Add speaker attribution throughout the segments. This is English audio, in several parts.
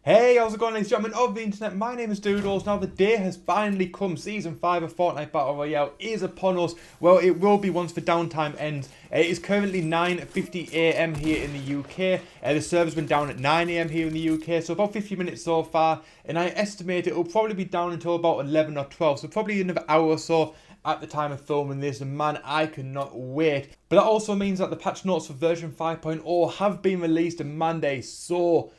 Speaker 1: Hey, how's it going, ladies and gentlemen of the internet? My name is Doodles. Now the day has finally come. Season 5 of Fortnite Battle Royale is upon us. Well, it will be once the downtime ends. It is currently 9:50 AM here in the UK. The server's been down at 9 AM here in the UK, so about 50 minutes so far. And I estimate it will probably be down until about 11 or 12, so probably another hour or so at the time of filming this, and man, I cannot wait. But that also means that the patch notes for version 5.0 have been released, and man, there's so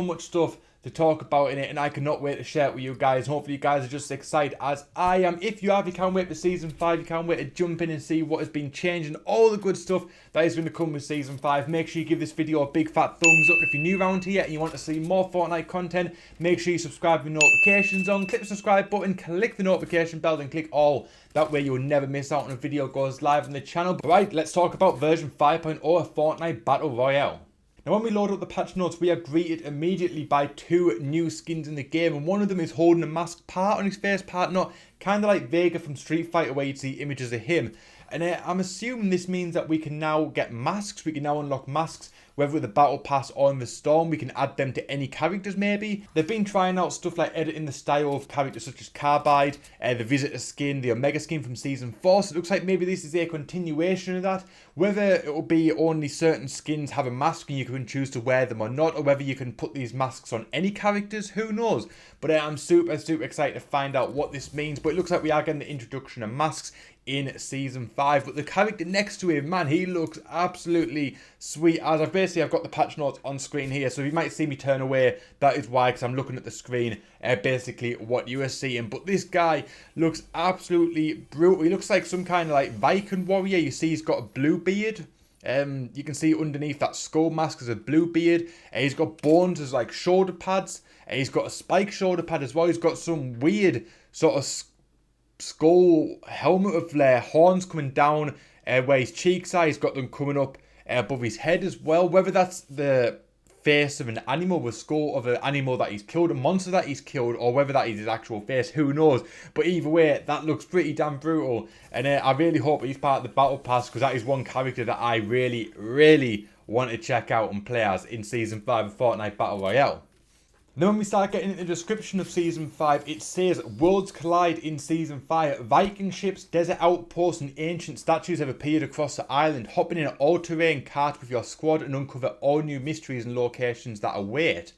Speaker 1: much stuff to talk about in it, and I cannot wait to share it with you guys. Hopefully you guys are just as excited as I am. If you can't wait for season 5, you can't wait to jump in and see what has been changed and all the good stuff that is going to come with season 5. Make sure you give this video a big fat thumbs up. If you're new around here and you want to see more Fortnite content, make sure you subscribe with notifications on. Click the subscribe button, click the notification bell, and click all. That way you will never miss out on a video goes live on the channel. But right, let's talk about version 5.0 of Fortnite Battle Royale. Now when we load up the patch notes, we are greeted immediately by two new skins in the game, and one of them is holding a mask, part on his face, part not, kind of like Vega from Street Fighter where you'd see images of him. And I'm assuming this means that we can now get masks, we can now unlock masks, whether with the Battle Pass or in the Storm. We can add them to any characters maybe. They've been trying out stuff like editing the style of characters such as Carbide, the Visitor skin, the Omega skin from Season 4, so it looks like maybe this is a continuation of that. Whether it will be only certain skins have a mask and you can choose to wear them or not, or whether you can put these masks on any characters, who knows. But I'm super excited to find out what this means. But it looks like we are getting the introduction of masks in Season 5. But the character next to him, man, he looks absolutely sweet. As I've got the patch notes on screen here, so you might see me turn away. That is why, because I'm looking at the screen, basically what you are seeing. But this guy looks absolutely brutal. He looks like some kind of like Viking warrior. You see he's got a blue beard. You can see underneath that skull mask is a blue beard. He's got bones as like shoulder pads. He's got a spike shoulder pad as well. He's got some weird sort of skull helmet with horns coming down where his cheeks are. He's got them coming up above his head as well. Whether that's the face of an animal, the skull of an animal that he's killed, a monster that he's killed, or whether that is his actual face, who knows. But either way, that looks pretty damn brutal, and I really hope he's part of the Battle Pass, because that is one character that I really want to check out and play as in Season 5 of Fortnite Battle Royale. Then when we start getting into the description of Season 5, it says, worlds collide in Season 5. Viking ships, desert outposts and ancient statues have appeared across the island. Hop in an all-terrain cart with your squad and uncover all new mysteries and locations that await.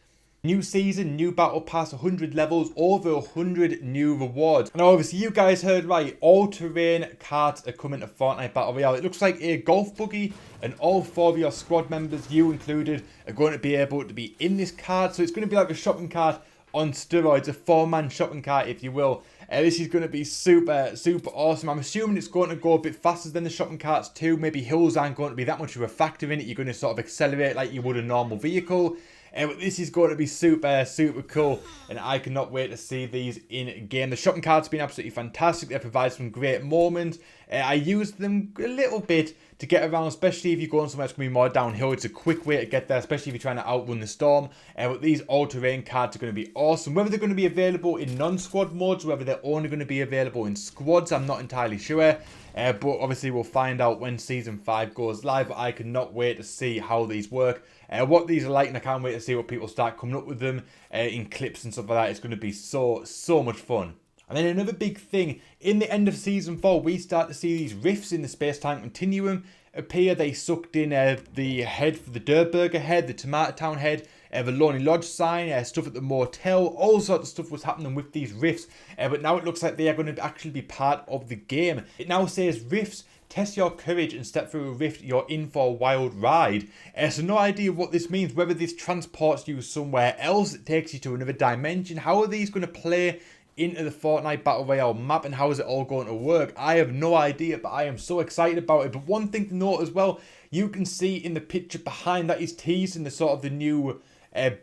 Speaker 1: New season, new battle pass, 100 levels, over 100 new rewards. And obviously you guys heard right, all-terrain carts are coming to Fortnite Battle Royale. It looks like a golf buggy, and all 4 of your squad members, you included, are going to be able to be in this cart. So it's going to be like a shopping cart on steroids, a 4-man shopping cart if you will. This is going to be super awesome. I'm assuming it's going to go a bit faster than the shopping carts too. Maybe hills aren't going to be that much of a factor in it. You're going to sort of accelerate like you would a normal vehicle. But this is going to be super cool, and I cannot wait to see these in game. The shopping carts have been absolutely fantastic. They provide some great moments. I used them a little bit to get around, especially if you're going somewhere that's going to be more downhill. It's a quick way to get there, especially if you're trying to outrun the storm. But these all-terrain carts are going to be awesome. Whether they're going to be available in non-squad modes, whether they're only going to be available in squads, I'm not entirely sure. But obviously we'll find out when Season 5 goes live. But I cannot wait to see how these work, what these are like, and I can't wait to see what people start coming up with them in clips and stuff like that. It's going to be so much fun. And then another big thing, in the end of Season 4, we start to see these rifts in the space-time continuum appear. They sucked in the head for the Durburger head, the Tomato Town head, the Lonely Lodge sign, stuff at the motel, all sorts of stuff was happening with these rifts. But now it looks like they are going to actually be part of the game. It now says rifts. Test your courage and step through a rift. You're in for a wild ride. So no idea what this means. Whether this transports you somewhere else, it takes you to another dimension. How are these going to play into the Fortnite Battle Royale map, and how is it all going to work? I have no idea, but I am so excited about it. But one thing to note as well, you can see in the picture behind that is teasing the sort of the new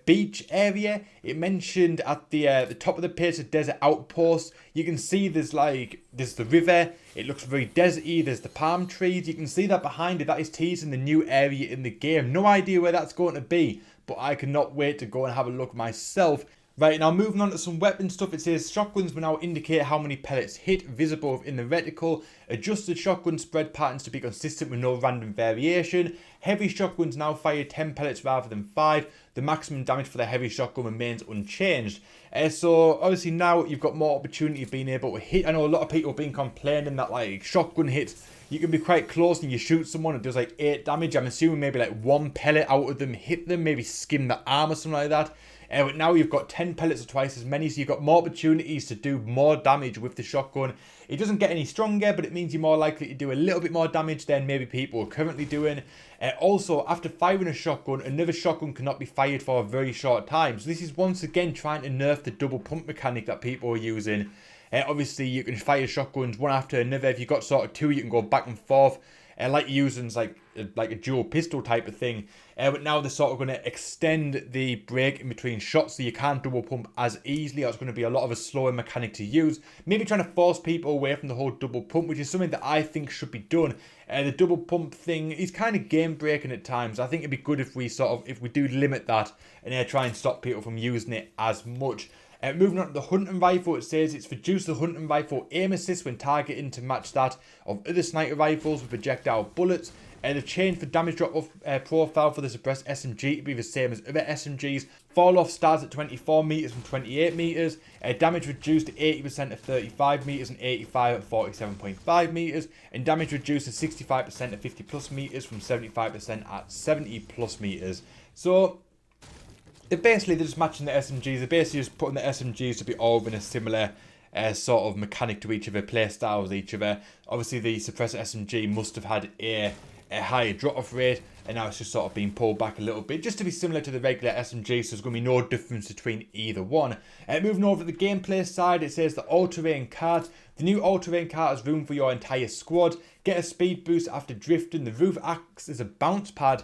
Speaker 1: beach area. It mentioned at the top of the page, the desert outpost. You can see there's the river. It looks very deserty. There's the palm trees. You can see that behind it. That is teasing the new area in the game. No idea where that's going to be, but I cannot wait to go and have a look myself. Right, now moving on to some weapon stuff, it says shotguns will now indicate how many pellets hit, visible within the reticle. Adjusted shotgun spread patterns to be consistent with no random variation. Heavy shotguns now fire 10 pellets rather than 5. The maximum damage for the heavy shotgun remains unchanged. So obviously now you've got more opportunity of being able to hit. I know a lot of people have been complaining that like shotgun hits, you can be quite close and you shoot someone, it does like 8 damage. I'm assuming maybe like 1 pellet out of them hit them, maybe skim the arm or something like that. But now you've got 10 pellets or twice as many, so you've got more opportunities to do more damage with the shotgun. It doesn't get any stronger, but it means you're more likely to do a little bit more damage than maybe people are currently doing. Also, after firing a shotgun, another shotgun cannot be fired for a very short time. So this is once again trying to nerf the double pump mechanic that people are using. Obviously, you can fire shotguns one after another. If you've got sort of 2, you can go back and forth. Like using like a dual pistol type of thing. But now they're sort of going to extend the break in between shots so you can't double pump as easily. Or it's going to be a lot of a slower mechanic to use. Maybe trying to force people away from the whole double pump, which is something that I think should be done. The double pump thing is kind of game breaking at times. I think it'd be good if we do limit that and try and stop people from using it as much. Moving on to the hunting rifle, it says it's reduced the hunting rifle aim assist when targeting to match that of other sniper rifles with projectile bullets. They've changed the damage drop-off profile for the suppressed SMG to be the same as other SMGs. Fall-off starts at 24 meters from 28 meters. Damage reduced to 80% at 35 meters and 85 at 47.5 meters. And damage reduced to 65% at 50 plus meters from 75% at 70 plus meters. So they're just matching the SMGs. They're basically just putting the SMGs to be all in a similar sort of mechanic to each other, play style with each other. Obviously, the suppressor SMG must have had a higher drop-off rate, and now it's just sort of being pulled back a little bit, just to be similar to the regular SMG, so there's going to be no difference between either one. Moving over to the gameplay side, it says the all-terrain cart. The new all-terrain cart has room for your entire squad. Get a speed boost after drifting. The roof acts as a bounce pad.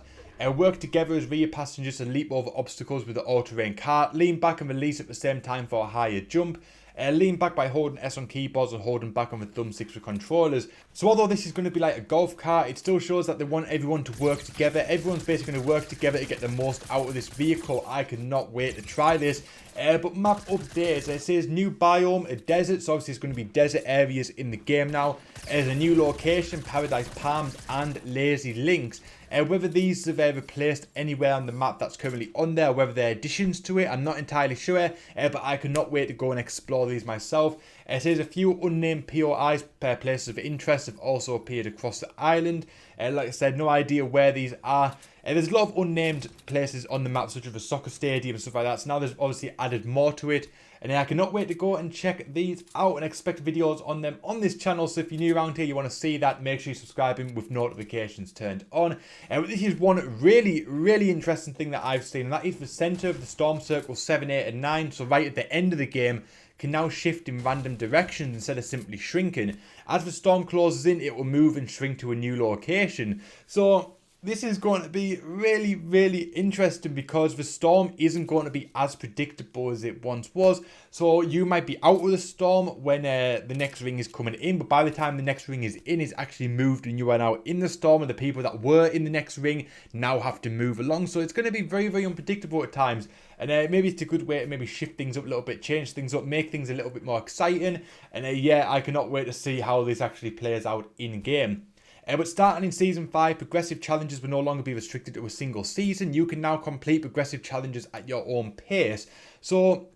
Speaker 1: Work together as rear passengers to leap over obstacles with the all-terrain cart. Lean back and release at the same time for a higher jump. Lean back by holding S on keyboards and holding back on the thumbsticks with controllers. So although this is going to be like a golf cart, it still shows that they want everyone to work together. Everyone's basically going to work together to get the most out of this vehicle. I cannot wait to try this. But map updates, it says new biome, a desert, so obviously it's going to be desert areas in the game now. There's a new location, Paradise Palms and Lazy Links. Whether these have replaced anywhere on the map that's currently on there, whether they're additions to it, I'm not entirely sure, but I cannot wait to go and explore these myself. It says a few unnamed POIs, places of interest, have also appeared across the island. Like I said, no idea where these are. There's a lot of unnamed places on the map, such as a soccer stadium and stuff like that, so now there's obviously added more to it. And I cannot wait to go and check these out and expect videos on them on this channel. So if you're new around here, you want to see that, make sure you're subscribing with notifications turned on. This is one really interesting thing that I've seen, and that is the center of the storm circle 7, 8 and 9. So right at the end of the game, can now shift in random directions instead of simply shrinking. As the storm closes in, it will move and shrink to a new location. So this is going to be really interesting because the storm isn't going to be as predictable as it once was. So you might be out of the storm when the next ring is coming in, but by the time the next ring is in, it's actually moved and you are now in the storm, and the people that were in the next ring now have to move along. So it's going to be very unpredictable at times. And maybe it's a good way to maybe shift things up a little bit, change things up, make things a little bit more exciting. And yeah, I cannot wait to see how this actually plays out in game. But starting in Season 5, progressive challenges will no longer be restricted to a single season. You can now complete progressive challenges at your own pace. So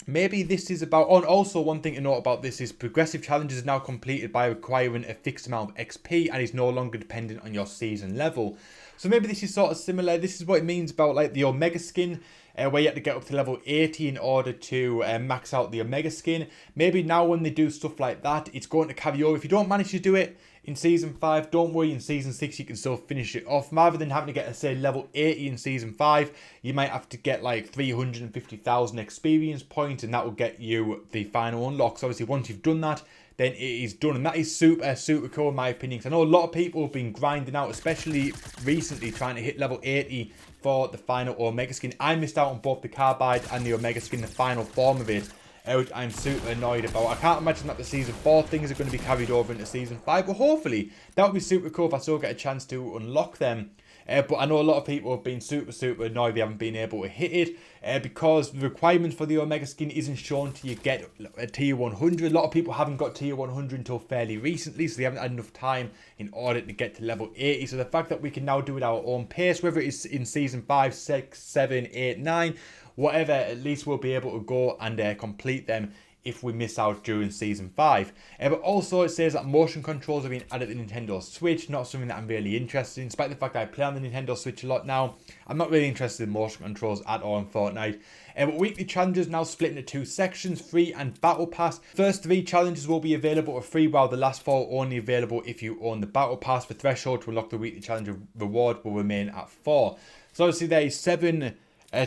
Speaker 1: maybe this is about... Oh, and also one thing to note about this is progressive challenges is now completed by requiring a fixed amount of XP and is no longer dependent on your season level. So maybe this is sort of similar. This is what it means about like the Omega skin, where you have to get up to level 80 in order to max out the Omega skin. Maybe now when they do stuff like that, it's going to carry over. If you don't manage to do it in Season 5, don't worry, in Season 6 you can still finish it off. Rather than having to get, say, level 80 in Season 5, you might have to get like 350,000 experience points, and that will get you the final unlock. So obviously once you've done that, then it is done, and that is super cool in my opinion, because I know a lot of people have been grinding out, especially recently, trying to hit level 80 for the final Omega skin. I missed out on both the Carbide and the Omega skin, the final form of it, which I'm super annoyed about. I can't imagine that the Season 4 things are going to be carried over into Season 5, but hopefully that would be super cool if I still get a chance to unlock them. But I know a lot of people have been super annoyed they haven't been able to hit it because the requirements for the Omega skin isn't shown till you get a tier 100. A lot of people haven't got tier 100 until fairly recently, so they haven't had enough time in order to get to level 80. So the fact that we can now do it at our own pace, whether it's in season 5, 6, 7, 8, 9, whatever, at least we'll be able to go and complete them if we miss out during season 5. But also it says that motion controls have been added to the Nintendo Switch, not something that I'm really interested in. Despite the fact that I play on the Nintendo Switch a lot now, I'm not really interested in motion controls at all in Fortnite. But weekly challenges now split into 2 sections, free and battle pass. First 3 challenges will be available for free, while the last 4 are only available if you own the battle pass. The threshold to unlock the weekly challenge reward will remain at 4. So obviously there is 7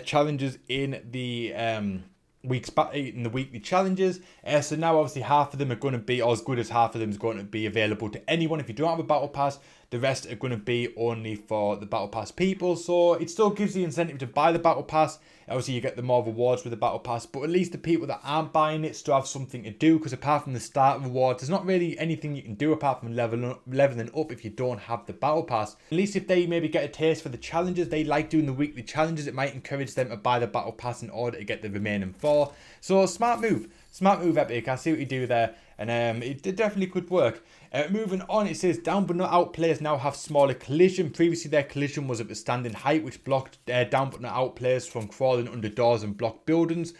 Speaker 1: challenges in the weekly challenges. So now obviously half of them are going to be, or as good as half of them is going to be available to anyone if you don't have a battle pass. The rest are going to be only for the battle pass people. So it still gives the incentive to buy the battle pass. Obviously you get the more rewards with the battle pass, but at least the people that aren't buying it still have something to do, because apart from the start rewards, there's not really anything you can do apart from leveling up if you don't have the battle pass. At least if they maybe get a taste for the challenges, they like doing the weekly challenges, it might encourage them to buy the battle pass in order to get the remaining 4. So smart move, Epic. I see what you do there, and it definitely could work. Moving on, it says down but not out players now have smaller collision. Previously their collision was at the standing height, which blocked down but not out players from crawling under doors and blocked buildings.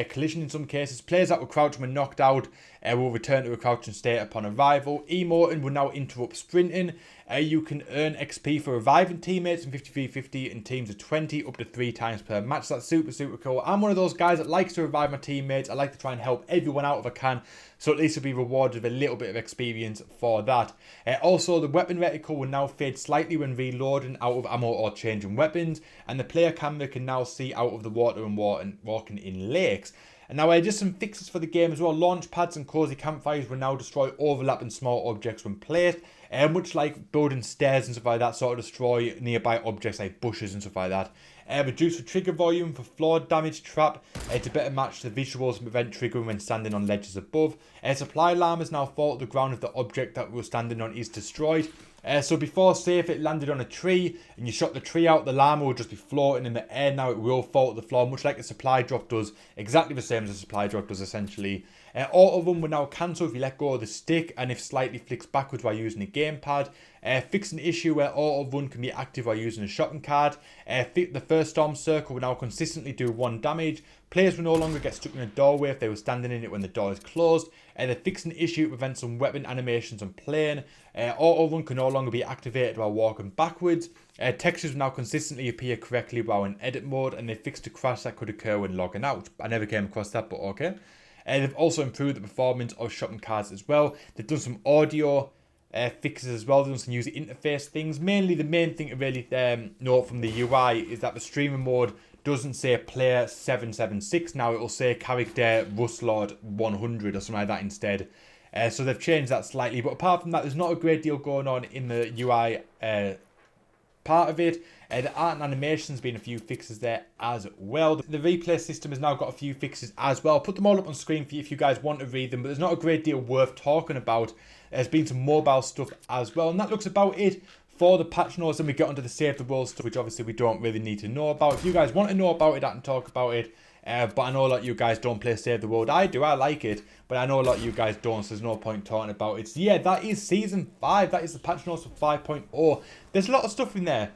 Speaker 1: Collision in some cases. Players that were crouching when knocked out will return to a crouching state upon arrival. Emoting will now interrupt sprinting. You can earn XP for reviving teammates in 50v50 in teams of 20 up to 3 times per match. That's super cool. I'm one of those guys that likes to revive my teammates. I like to try and help everyone out if I can, so at least I'll be rewarded with a little bit of experience for that. Also, the weapon reticle will now fade slightly when reloading out of ammo or changing weapons, and the player camera can now see out of the water and walking in lakes. And now just some fixes for the game as well. Launch pads and cozy campfires will now destroy overlapping small objects when placed. Much like building stairs and stuff like that, sort of destroy nearby objects like bushes and stuff like that. Reduce the trigger volume for floor damage trap to better match the visuals and prevent triggering when standing on ledges above. Supply llamas now fall to the ground if the object that we're standing on is destroyed. So before, say if it landed on a tree and you shot the tree out, the llama would just be floating in the air. Now it will fall to the floor, much like a supply drop does, exactly the same as a supply drop does essentially. All of them will now cancel if you let go of the stick and if slightly flicks backwards while using a gamepad. Fix an issue where auto run can be active while using a shopping cart. The first storm circle will now consistently do 1 damage. Players will no longer get stuck in a doorway if they were standing in it when the door is closed. The fix an issue prevents some weapon animations on playing. Auto run can no longer be activated while walking backwards. Textures will now consistently appear correctly while in edit mode, and they fixed a crash that could occur when logging out. I never came across that, but okay. They've also improved the performance of shopping carts as well. They've done some audio fixes as well. They've done some user interface things. Mainly the main thing to really note from the UI is that the streamer mode doesn't say player 776 now. It will say character Rustlord 100 or something like that instead. So they've changed that slightly. But apart from that, there's not a great deal going on in the UI part of it. The art and animation's been a few fixes there as well. The replay system has now got a few fixes as well. I'll put them all up on screen for you if you guys want to read them, but there's not a great deal worth talking about. There's been some mobile stuff as well, and that looks about it for the patch notes. Then we get onto the Save the World stuff, which obviously we don't really need to know about. If you guys want to know about it, I can talk about it. But I know a lot of you guys don't play Save the World. I do, I like it, but I know a lot of you guys don't, so there's no point talking about it. So yeah, that is Season 5. That is the patch notes for 5.0. There's a lot of stuff in there.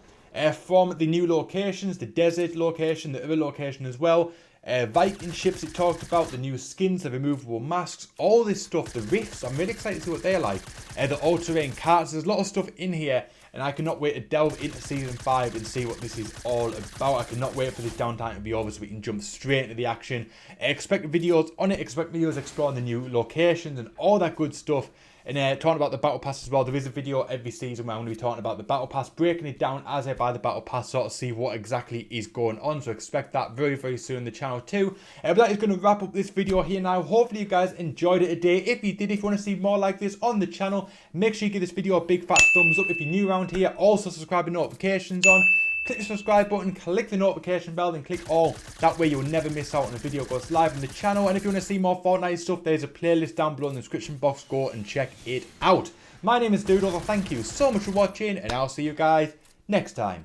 Speaker 1: From the new locations, the desert location, the other location as well. Viking ships it talked about, the new skins, the removable masks, all this stuff, the rifts. I'm really excited to see what they're like. The all-terrain carts, there's a lot of stuff in here, and I cannot wait to delve into Season 5 and see what this is all about. I cannot wait for this downtime to be over so we can jump straight into the action. Expect videos on it, expect videos exploring the new locations and all that good stuff. And talking about the Battle Pass as well, there is a video every season where I'm going to be talking about the Battle Pass, breaking it down as I buy the Battle Pass, sort of see what exactly is going on. So expect that very soon on the channel too. But that is going to wrap up this video here now. Hopefully you guys enjoyed it today. If you did, if you want to see more like this on the channel, make sure you give this video a big fat thumbs up. If you're new around here, also subscribe with notifications on. Click the subscribe button, click the notification bell, then click all. That way you'll never miss out when a video goes live on the channel. And if you want to see more Fortnite stuff, there's a playlist down below in the description box. Go and check it out. My name is Doodles. Thank you so much for watching, and I'll see you guys next time.